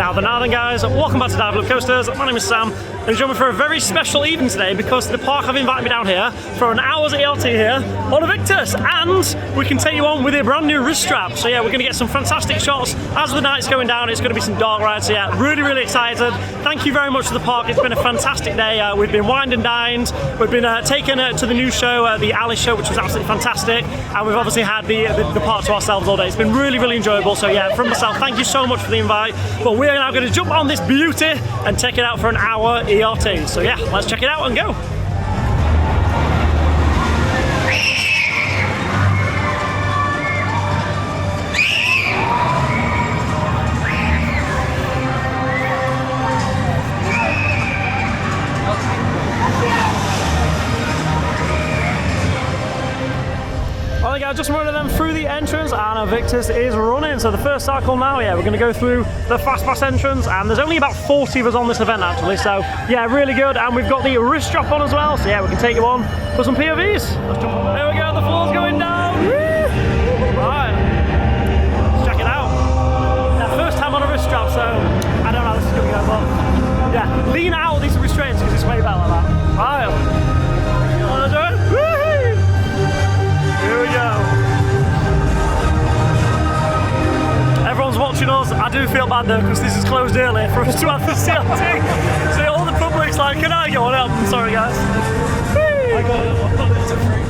Now then guys, welcome back to Blackpool Pleasure Coasters. My name is Sam, and I'm joining for a very special evening today because the park have invited me down here for an hour's ELT here on Aviktas, and we can take you on with a brand new wrist strap. So yeah, we're going to get some fantastic shots as the night's going down. It's going to be some dark rides, so yeah, really excited. Thank you very much to the park. It's been a fantastic day. We've been wined and dined. We've been taken to the new show, the Alice show, which was absolutely fantastic, and we've obviously had the park to ourselves all day. It's been really enjoyable. So yeah, from myself, thank you so much for the invite. But we are now going to jump on this beauty and take it out for an hour ERT. So yeah, let's check it out and go. Well, guys, just running them through the entrance, and Aviktas is running. So the first cycle now, yeah, we're going to go through the fast pass entrance, and there's only about 40 of us on this event actually. So yeah, really good, and we've got the wrist strap on as well. So yeah, we can take you on for some POVs. Let's jump on. There we go, the floor's going down. Right, let's check it out. Yeah, first time on a wrist strap, so I don't know how this is going to go, but yeah, lean out these restraints because it's way better like that. Right. Here we go. Everyone's watching us. I do feel bad though because this is closed early for us to have the CLT. So all the public's like, can I go on it? I'm sorry guys. I got it. It's a free.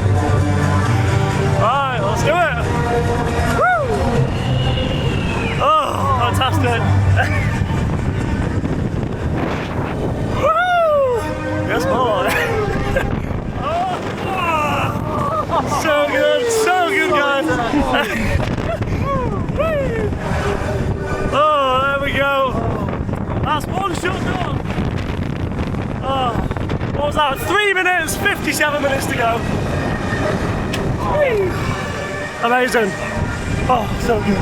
Right, let's do it. Woo! Oh, fantastic. Woo! Yes, boy. So good guys. Oh, there we go. That's one shot done. Oh, what was that? 3 minutes, 57 minutes to go. Amazing. Oh, so good.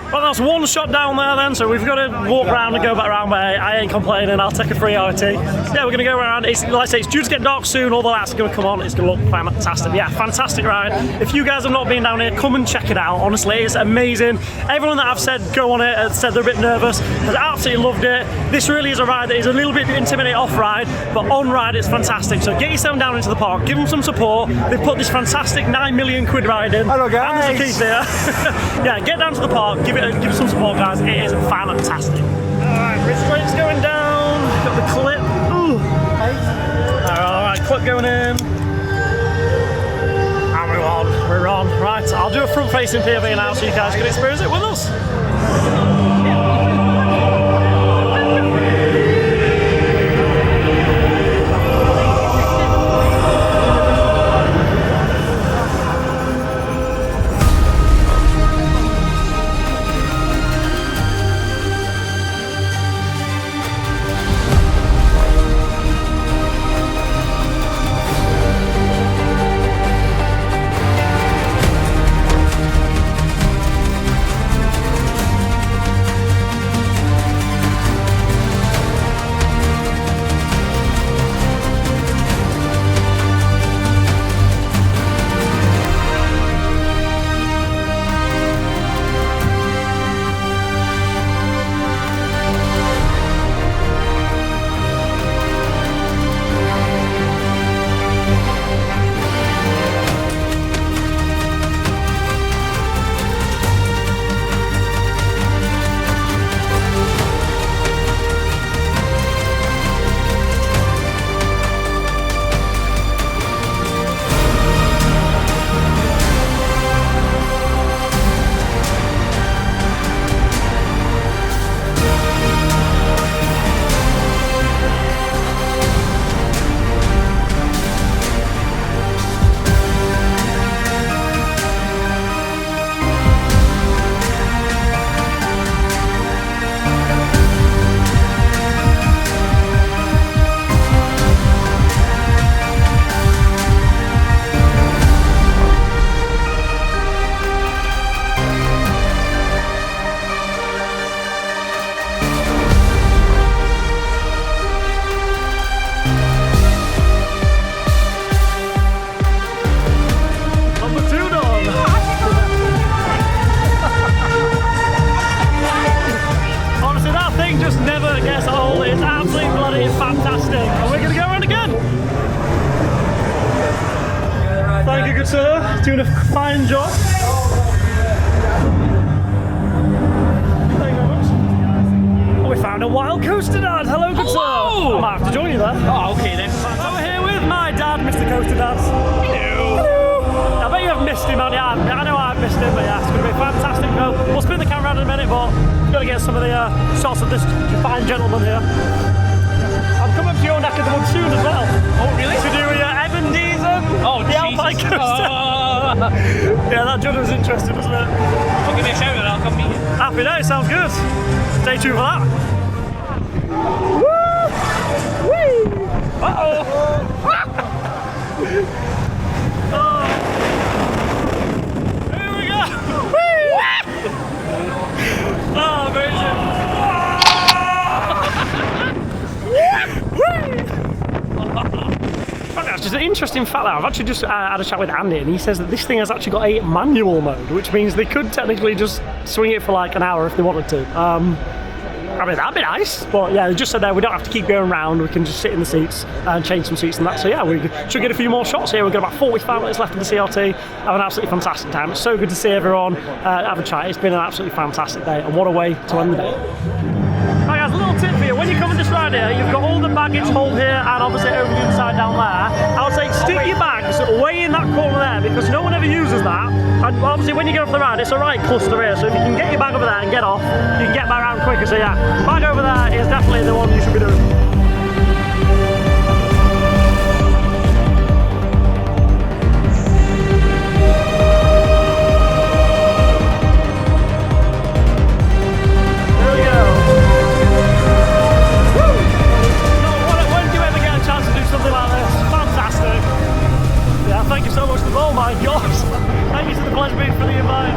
Well, that's one shot down there then, so we've got to walk around and go back around, but I ain't complaining, I'll take a free RT. So yeah, we're going to go around. It's, like I say, it's due to get dark soon, all the lights are going to come on, it's going to look fantastic. Yeah, fantastic ride. If you guys have not been down here, come and check it out, honestly, it's amazing. Everyone that I've said go on it said they're a bit nervous, has absolutely loved it. This really is a ride that is a little bit intimidating off-ride, but on-ride it's fantastic. So get yourself down into the park, give them some support. They've put this fantastic 9 million quid ride in. Hello guys. And there's a key there. Yeah, get down to the park, give it some support guys, it is fantastic. Alright, restraints going down, got the clip. Ooh. Alright, clip going in. And we're on. Right, I'll do a front facing POV now so you guys can experience it with us. bloody fantastic. And we're going to go around again. Thank you, good sir. Doing a fine job. Thank you very much. Oh, we found a wild coaster dad. Hello, good sir. I might have to join you there. Oh, okay then. So we're here with my dad, Mr. Coaster Dad. Hello. Hello. I bet you have missed him, man. Yeah, I know I've missed him, but yeah, it's going to be fantastic. We'll spin the camera around in a minute, but we've got to get some of the shots of this fine gentleman here. I'm coming up to your neck of the woods soon as well. Oh, really? To do with Evan Deason. Oh, the Alpine coaster. Yeah, that judge was interesting, wasn't it? Well, give me a shout and I'll come meet you. Happy day, sounds good. Stay tuned for that. Woo! Whee! Uh-oh! Oh. Here we go! Whee! Oh, amazing! That's just an interesting fact that I've actually just had a chat with Andy, and he says that this thing has actually got a manual mode, which means they could technically just swing it for like an hour if they wanted to. I mean, that'd be nice, but yeah, they just said there we don't have to keep going around, we can just sit in the seats and change some seats and that. So yeah, we should get a few more shots here. We've got about 45 minutes left of the CRT. Have an absolutely fantastic time. It's so good to see everyone, have a chat. It's been an absolutely fantastic day, and what a way to end the day. Right guys, a little tip for you. When you come on this ride here, you've got all the baggage hold here and obviously over the inside down there. I would say stick your bags way in that corner there, because no one ever uses that. And obviously when you get off the ride, it's a right cluster here, so if you can get your bag over there and get off, you can get back around quicker. So yeah, bag over there is definitely the one you should be doing. Thank you so much to oh my gosh! Thank you to the Pleasure Beach for the invite.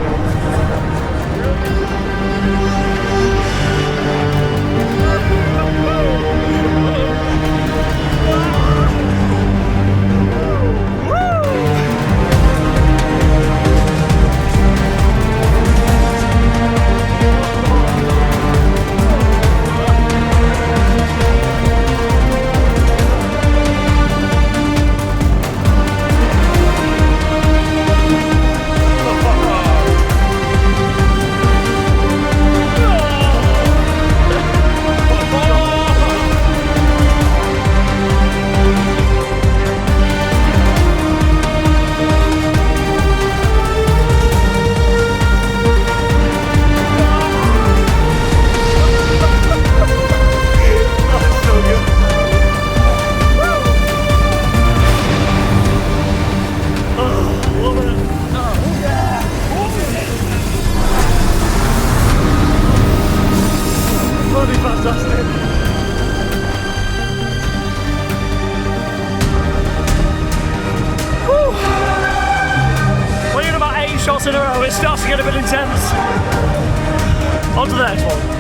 Shots in a row, it starts to get a bit intense. On to the next one.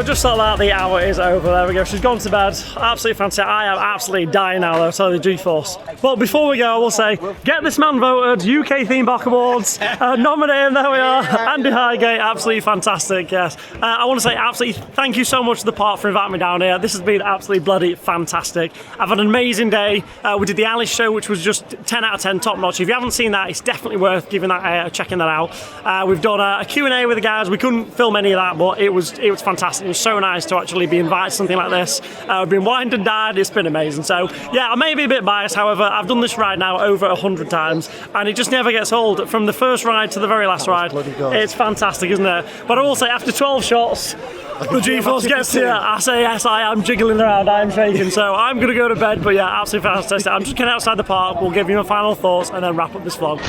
Just like that, the hour is over. There we go. She's gone to bed. Absolutely fantastic. I am absolutely dying now, though. So the G-Force. But before we go, I will say, get this man voted. UK Theme Park Awards. Nominated. There we are. Andy Highgate. Absolutely fantastic. Yes. I want to say absolutely thank you so much to the park for inviting me down here. This has been absolutely bloody fantastic. I've had an amazing day. We did the Alice show, which was just 10 out of 10, top notch. If you haven't seen that, it's definitely worth giving that checking that out. We've done a Q&A with the guys. We couldn't film any of that, but it was fantastic. It was so nice to actually be invited to something like this. We've been wined and dined. It's been amazing. So yeah, I may be a bit biased. However, I've done this ride now over 100 times, and it just never gets old. From the first ride to the very last ride, it's fantastic, isn't it? But I will say, after 12 shots, the G-Force gets here. I say yes, I am jiggling around, I am shaking. So I'm going to go to bed, but yeah, absolutely fantastic. I'm just getting outside the park. We'll give you my final thoughts and then wrap up this vlog.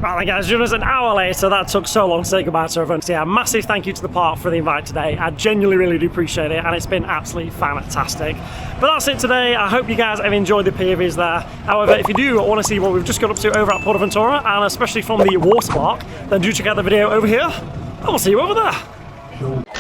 Right then guys, join us an hour later. That took so long to say goodbye to everyone. So yeah, massive thank you to the park for the invite today. I genuinely really do appreciate it, and it's been absolutely fantastic. But that's it today. I hope you guys have enjoyed the POVs there. However, if you do want to see what we've just got up to over at Portaventura, and especially from the water park, then do check out the video over here, and we'll see you over there.